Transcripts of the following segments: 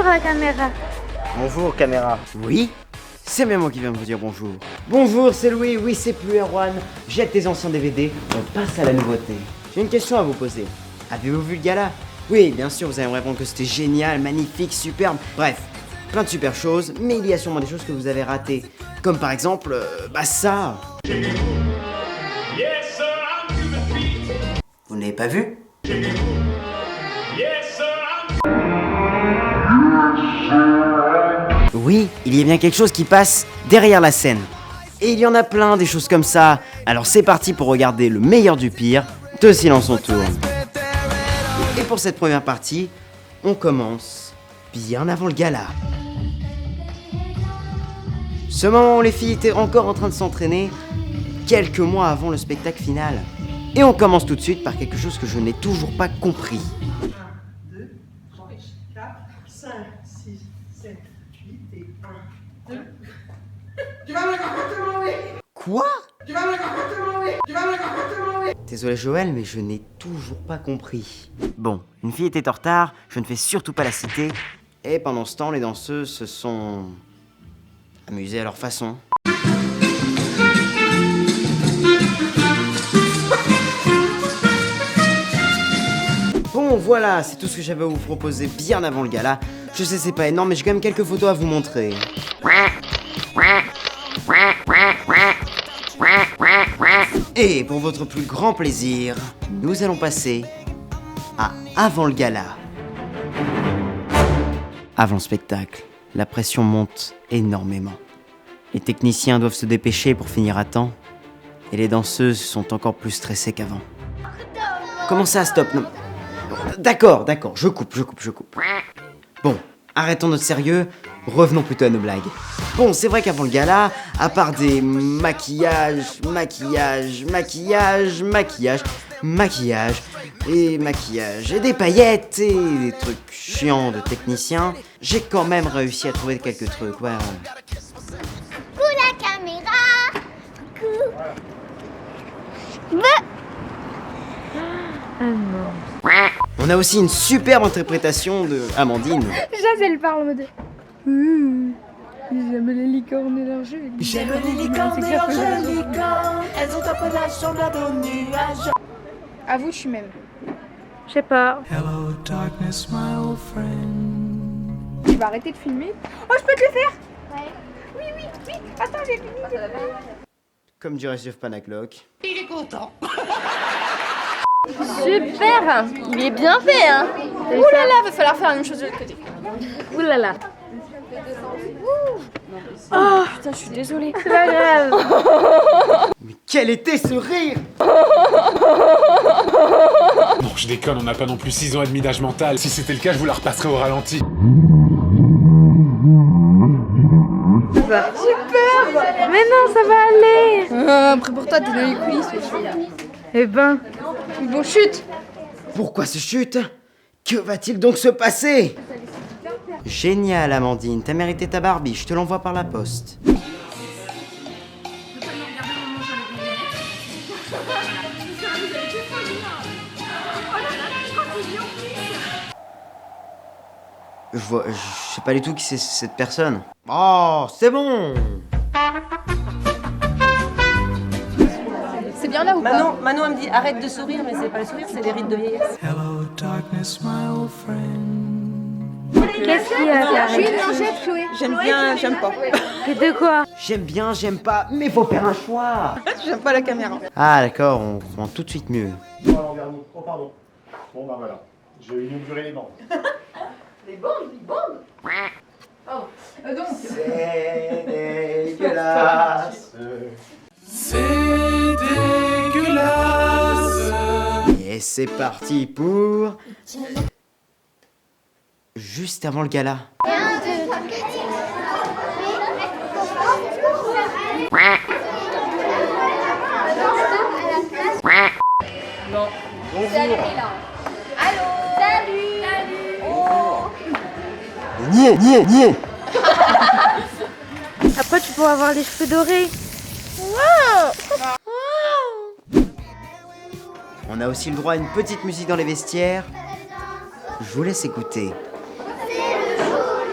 à la caméra. Bonjour caméra. Oui, c'est bien moi qui viens de vous dire bonjour. Bonjour, c'est Louis, oui c'est plus Erwan. Jette tes anciens DVD, on passe à la nouveauté. J'ai une question à vous poser. Avez-vous vu le gala? Oui, bien sûr, vous allez me répondre que c'était génial, magnifique, superbe. Bref, plein de super choses, mais il y a sûrement des choses que vous avez ratées. Comme par exemple, ça. Vous ne l'avez pas vu? Oui, il y a bien quelque chose qui passe derrière la scène. Et il y en a plein des choses comme ça. Alors c'est parti pour regarder le meilleur du pire de Silence on tourne. Et pour cette première partie, on commence bien avant le gala. Ce moment où les filles étaient encore en train de s'entraîner, quelques mois avant le spectacle final. Et on commence tout de suite par quelque chose que je n'ai toujours pas compris. 1, 2, 3, 4, 5, 6, 7, 8 et 1, 2. Tu vas me le comportement, oui. Quoi? Tu vas me le comportement, oui. Tu vas me le comportement, oui. Désolé Joël, mais je n'ai toujours pas compris. Bon, une fille était en retard, je ne vais surtout pas la citer. Et pendant ce temps, les danseuses se sont amusées à leur façon. Bon voilà, c'est tout ce que j'avais à vous proposer bien avant le gala. Je sais c'est pas énorme mais j'ai quand même quelques photos à vous montrer. Et pour votre plus grand plaisir, nous allons passer à avant le gala. Avant le spectacle, la pression monte énormément. Les techniciens doivent se dépêcher pour finir à temps. Et les danseuses sont encore plus stressées qu'avant. Comment ça, stop? Non. D'accord, je coupe. Bon, arrêtons notre sérieux, revenons plutôt à nos blagues. Bon, c'est vrai qu'avant le gala, à part des maquillages, et des paillettes et des trucs chiants de techniciens, j'ai quand même réussi à trouver quelques trucs, ouais. Coucou la caméra. Coucou. Ah non. On a aussi une superbe interprétation de Amandine. Jazz, elle parle en mode. J'aime les licornes et leurs jeux. J'aime les licornes et leurs jeux licornes. Elles ont un peu la chambre dans le nuage. Avoue, je suis même. Je sais pas. Hello darkness my old friend. Tu vas arrêter de filmer? Oh, je peux te le faire? Ouais. Oui. Attends, j'ai fini. Comme dirait Chef Panacloc. Il est content. Super! Il est bien fait, hein! Ouh là là, va falloir faire la même chose de l'autre côté. Ouh là là. Oh putain, je suis désolée. C'est pas grave. Mais quel était ce rire? Bon, je déconne, on n'a pas non plus 6 ans et demi d'âge mental. Si c'était le cas, je vous la repasserais au ralenti. Superbe. Mais non, ça va aller. Après pour toi, t'es dans les coulisses aussi. Eh ben. Bon, chute! Pourquoi ce chute? Que va-t-il donc se passer? Génial Amandine, t'as mérité ta Barbie, je te l'envoie par la poste. Je sais pas du tout qui c'est cette personne. Oh, c'est bon! C'est bien là ou pas? Manon, elle me dit arrête de sourire, mais c'est pas le sourire, c'est les rides de vieillesse. Hello darkness my old friend. Qu'est-ce qu'il y a? Je suis une lingette, Chloé. J'aime bien, j'aime pas. De quoi? J'aime bien, j'aime pas, mais faut faire un choix! J'aime pas la caméra. Ah d'accord, on comprend tout de suite mieux. Oh pardon. Bon bah voilà, j'ai inauguré les bandes. Les bandes. Donc, C'est dégueulasse. C'est dégueulasse. Et c'est parti pour... Juste avant le gala. Bon. Bonjour. allô? Salut! Oh! Niais. Après, tu pourras avoir les cheveux dorés. On a aussi le droit à une petite musique dans les vestiaires. Je vous laisse écouter. C'est le jour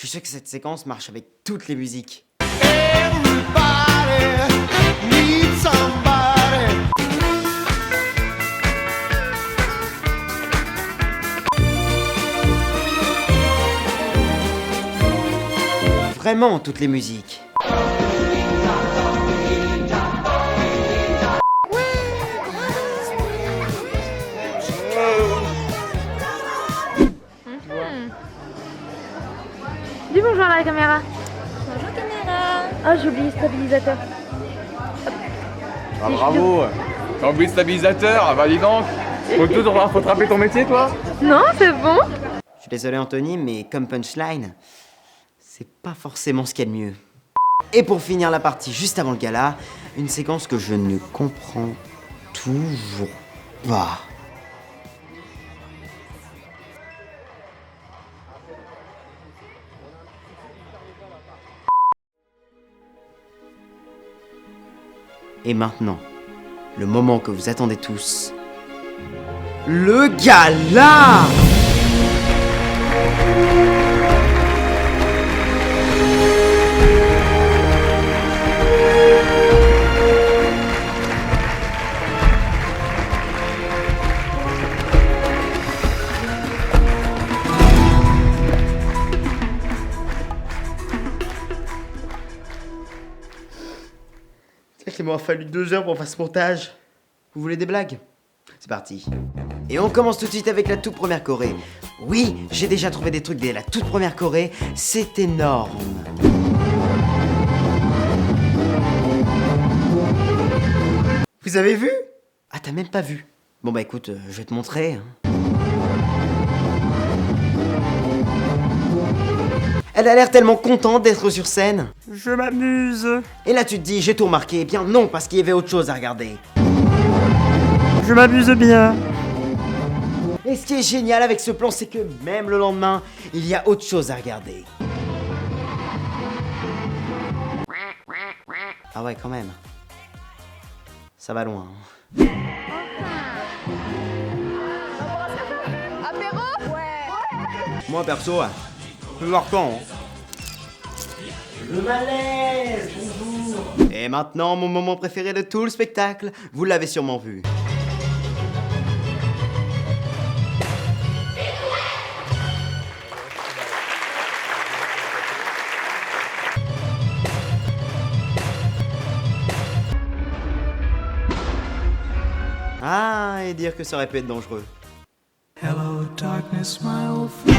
suis sûr que cette séquence marche avec toutes les musiques. Vraiment toutes les musiques. Dis bonjour à la caméra. Bonjour caméra. Oh, j'ai oublié le stabilisateur. Ah bravo. T'as oublié le stabilisateur, ah bah dis donc. Faut te rappeler ton métier toi. Non, c'est bon. Je suis désolé Anthony, mais comme punchline, c'est pas forcément ce qu'il y a de mieux. Et pour finir la partie juste avant le gala, une séquence que je ne comprends toujours pas. Et maintenant, le moment que vous attendez tous, le gala! Il m'a fallu 2 heures pour faire ce montage. Vous voulez des blagues? C'est parti. Et on commence tout de suite avec la toute première choré. Oui, j'ai déjà trouvé des trucs dès la toute première choré. C'est énorme. Vous avez vu? Ah, t'as même pas vu? Bon bah écoute, je vais te montrer. Hein. Elle a l'air tellement contente d'être sur scène. Je m'amuse. Et là tu te dis, j'ai tout remarqué. Eh bien non, parce qu'il y avait autre chose à regarder. Je m'amuse bien. Et ce qui est génial avec ce plan, c'est que même le lendemain, il y a autre chose à regarder. Ah ouais, quand même. Ça va loin. Hein. Apéro? Ouais. Moi perso, je peux voir quand. Hein. Le malaise, bonjour. Et maintenant, mon moment préféré de tout le spectacle, vous l'avez sûrement vu. Ah, et dire que ça aurait pu être dangereux. Hello, darkness, my old friend.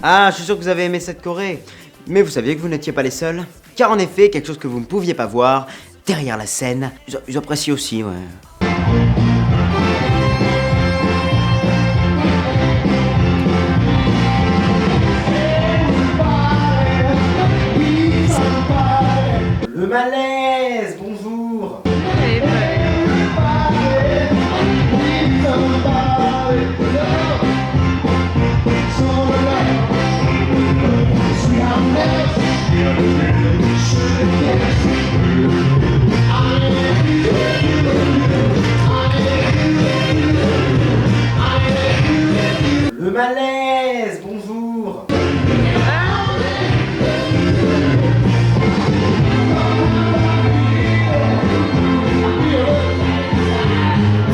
Ah, je suis sûr que vous avez aimé cette choré. Mais vous saviez que vous n'étiez pas les seuls. Car en effet, quelque chose que vous ne pouviez pas voir, derrière la scène, j'apprécie aussi, ouais. Le malaise, bonjour. Le malaise, bonjour.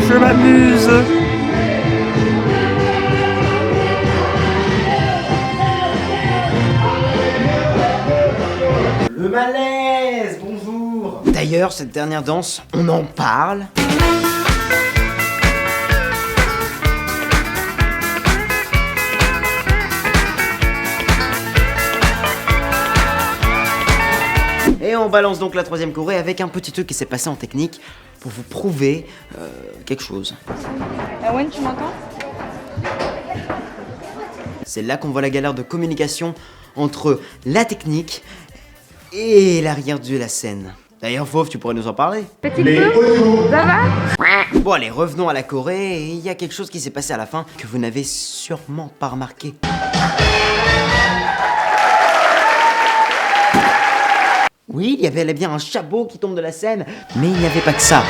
Je m'amuse. Le malaise, bonjour. D'ailleurs, cette dernière danse, on en parle. Et on balance donc la troisième choré avec un petit truc qui s'est passé en technique pour vous prouver quelque chose. Erwan, tu m'entends? C'est là qu'on voit la galère de communication entre la technique et l'arrière de la scène. D'ailleurs, Fauve, tu pourrais nous en parler? Petit peu, ça va? Bon allez, revenons à la choré, et il y a quelque chose qui s'est passé à la fin que vous n'avez sûrement pas remarqué. Oui, il y avait bien un chapeau qui tombe de la scène, mais il n'y avait pas que ça.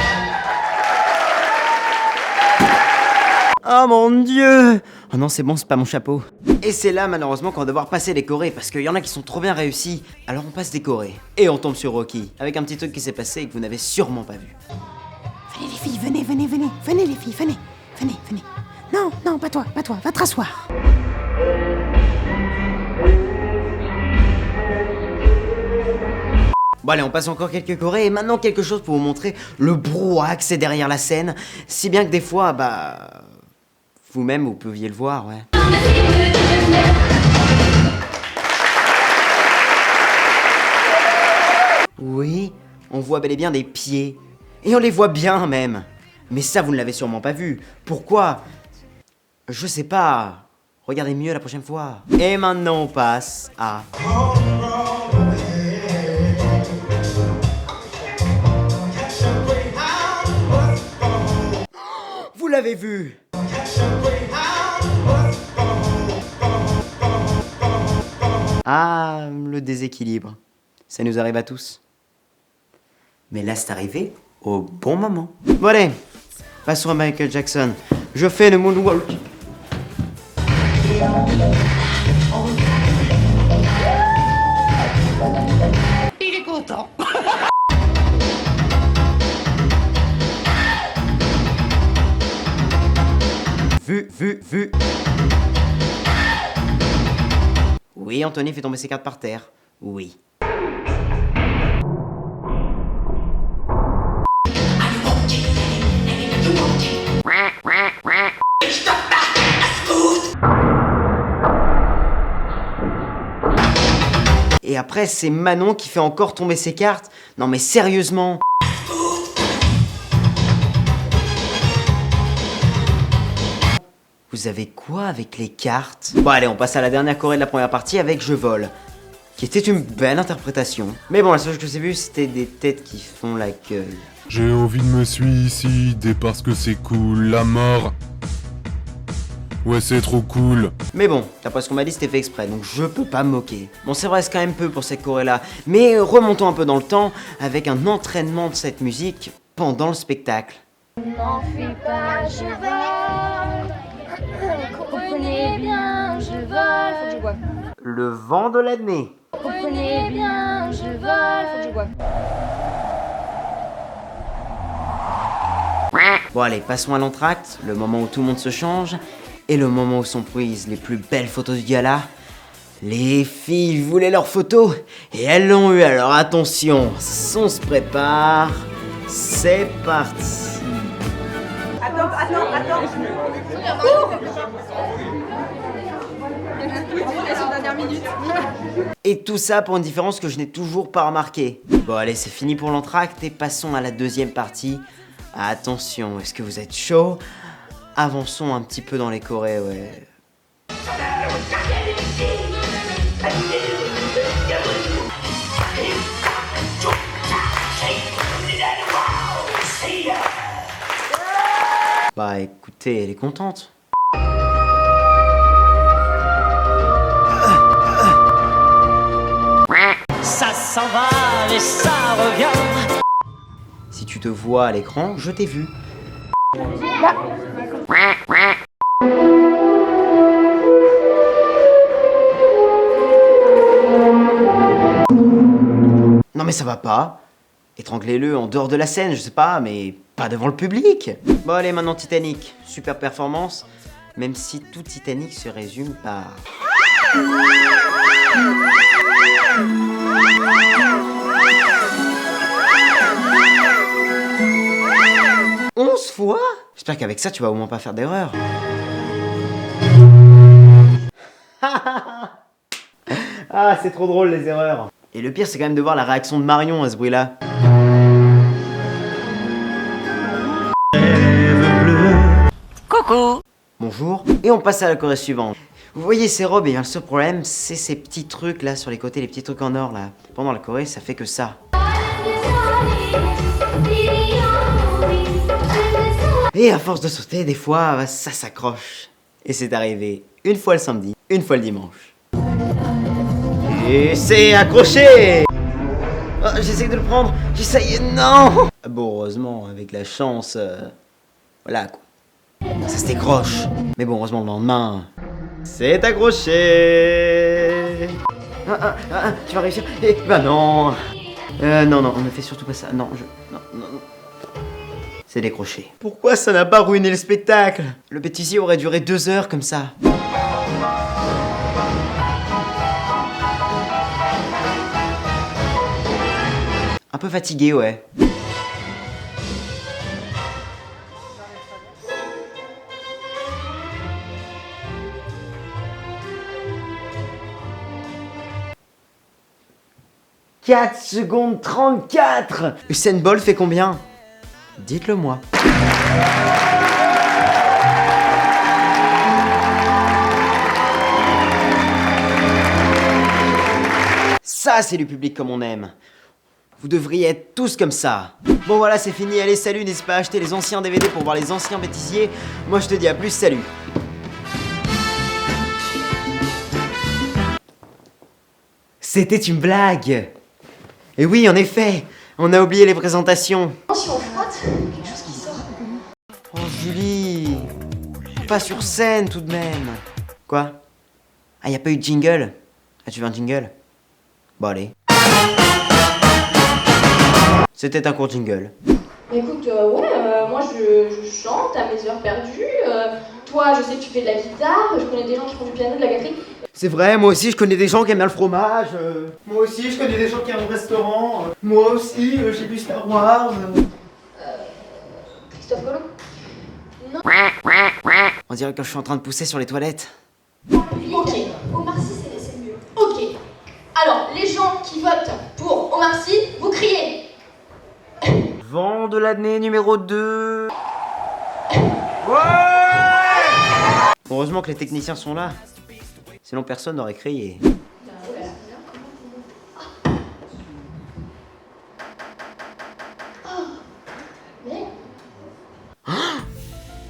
Oh mon Dieu! Oh non, c'est bon, c'est pas mon chapeau. Et c'est là, malheureusement, qu'on va devoir passer les chorés, parce qu'il y en a qui sont trop bien réussis. Alors on passe des chorés. Et on tombe sur Rocky, avec un petit truc qui s'est passé et que vous n'avez sûrement pas vu. Venez les filles, venez les filles, venez. Non, pas toi, va te rasseoir. Bon allez, on passe encore quelques chorés, et maintenant quelque chose pour vous montrer le brouhaha que c'est derrière la scène. Si bien que des fois, vous-même, vous pouviez le voir, ouais. Oui, on voit bel et bien des pieds. Et on les voit bien, même. Mais ça, vous ne l'avez sûrement pas vu. Pourquoi? Je sais pas. Regardez mieux la prochaine fois. Et maintenant, on passe à... Vous l'avez vu? Ah, le déséquilibre. Ça nous arrive à tous. Mais là, c'est arrivé au bon moment. Bon allez, passons à Michael Jackson. Je fais le moonwalk. Il est content. Vu. Oui, Anthony fait tomber ses cartes par terre. Oui. Et après, c'est Manon qui fait encore tomber ses cartes. Non mais sérieusement. Vous avez quoi avec les cartes? Bon allez, on passe à la dernière choré de la première partie avec Je vole, qui était une belle interprétation. Mais bon, la seule chose que j'ai vue, c'était des têtes qui font la gueule. J'ai envie de me suicider parce que c'est cool, la mort. Ouais, c'est trop cool. Mais bon, d'après ce qu'on m'a dit, c'était fait exprès, donc je peux pas me moquer. Bon, c'est vrai, c'est quand même peu pour cette choré-là, mais remontons un peu dans le temps avec un entraînement de cette musique pendant le spectacle. N'en fais pas, je vole. Comprenez bien, je vole. Faut que je boive. Le vent de l'année. Comprenez bien, je vole. Faut que je boive. Bon allez, passons à l'entracte, le moment où tout le monde se change, et le moment où sont prises les plus belles photos du gala. Les filles voulaient leurs photos, et elles l'ont eu, alors attention, on se prépare, c'est parti. Attends. Et tout ça pour une différence que je n'ai toujours pas remarquée. Bon allez, c'est fini pour l'entracte, et passons à la deuxième partie. Attention, est-ce que vous êtes chaud? Avançons un petit peu dans les chorés, ouais. Bah écoutez, elle est contente. Ça s'en va et ça revient. Si tu te vois à l'écran, je t'ai vu. Non mais ça va pas. Étranglez-le en dehors de la scène, je sais pas, mais pas devant le public. Bon allez, maintenant Titanic. Super performance, même si tout Titanic se résume par... 11 fois? J'espère qu'avec ça, tu vas au moins pas faire d'erreur. Ah, c'est trop drôle les erreurs. Et le pire, c'est quand même de voir la réaction de Marion à ce bruit-là. Coucou. Bonjour. Et on passe à la choré suivante. Vous voyez ces robes, et bien le seul problème, c'est ces petits trucs là sur les côtés, les petits trucs en or là. Pendant la choré, ça fait que ça. Et à force de sauter, des fois, ça s'accroche. Et c'est arrivé une fois le samedi, une fois le dimanche. Et c'est accroché. J'essaie de le prendre. J'essaye. Non. Bon, heureusement, avec la chance, voilà quoi. Ça se décroche. Mais bon, heureusement, le lendemain, c'est accroché. Tu vas réussir. Bah non. Non, on ne fait surtout pas ça. Non. C'est décroché. Pourquoi ça n'a pas ruiné le spectacle? Le bêtisier aurait duré 2 heures comme ça. Un peu fatigué, ouais. « 4 secondes 34 ! Usain Bolt fait combien? Dites-le moi. Ça, c'est du public comme on aime. Vous devriez être tous comme ça. Bon voilà, c'est fini. Allez, salut. N'hésite pas à acheter les anciens DVD pour voir les anciens bêtisiers. Moi, je te dis à plus. Salut. C'était une blague. Et oui, en effet, on a oublié les présentations. Si on frotte, quelque chose qui sort. Oh, Julie. Pas sur scène, tout de même. Quoi? Ah, y a pas eu de jingle? Ah, tu veux un jingle? Bon, allez. C'était un court jingle. Écoute, moi je chante à mes heures perdues. Toi, je sais que tu fais de la guitare. Je connais des gens qui font du piano, de la gâterie. C'est vrai, moi aussi je connais des gens qui aiment bien le fromage. Moi aussi je connais des gens qui aiment le restaurant. Moi aussi j'ai vu Star Wars. Christophe Colomb. Non. On dirait que je suis en train de pousser sur les toilettes. Ok, Omar Sy c'est mieux. Ok. Alors, les gens qui votent pour Omar Sy, vous criez. Vent de l'année numéro 2. Ouais. Heureusement que les techniciens sont là. Sinon personne n'aurait crié.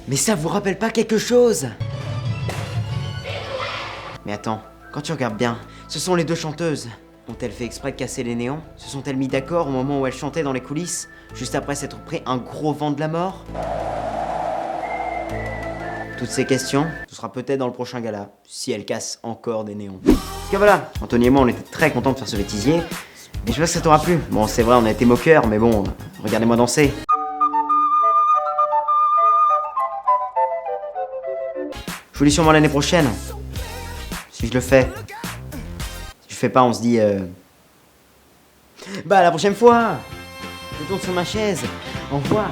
Mais ça vous rappelle pas quelque chose? Mais attends, quand tu regardes bien, ce sont les deux chanteuses. Ont-elles fait exprès de casser les néons? Se sont-elles mis d'accord au moment où elles chantaient dans les coulisses, juste après s'être pris un gros vent de la mort? Toutes ces questions, ce sera peut-être dans le prochain gala, si elles cassent encore des néons. En tout cas voilà, Anthony et moi on était très contents de faire ce bêtisier, et j'espère que ça t'aura plu. Bon c'est vrai on a été moqueurs, mais bon, regardez-moi danser. Je vous dis sûrement l'année prochaine, si je le fais. Si je fais pas on se dit bah la prochaine fois. Je tourne sur ma chaise, au revoir.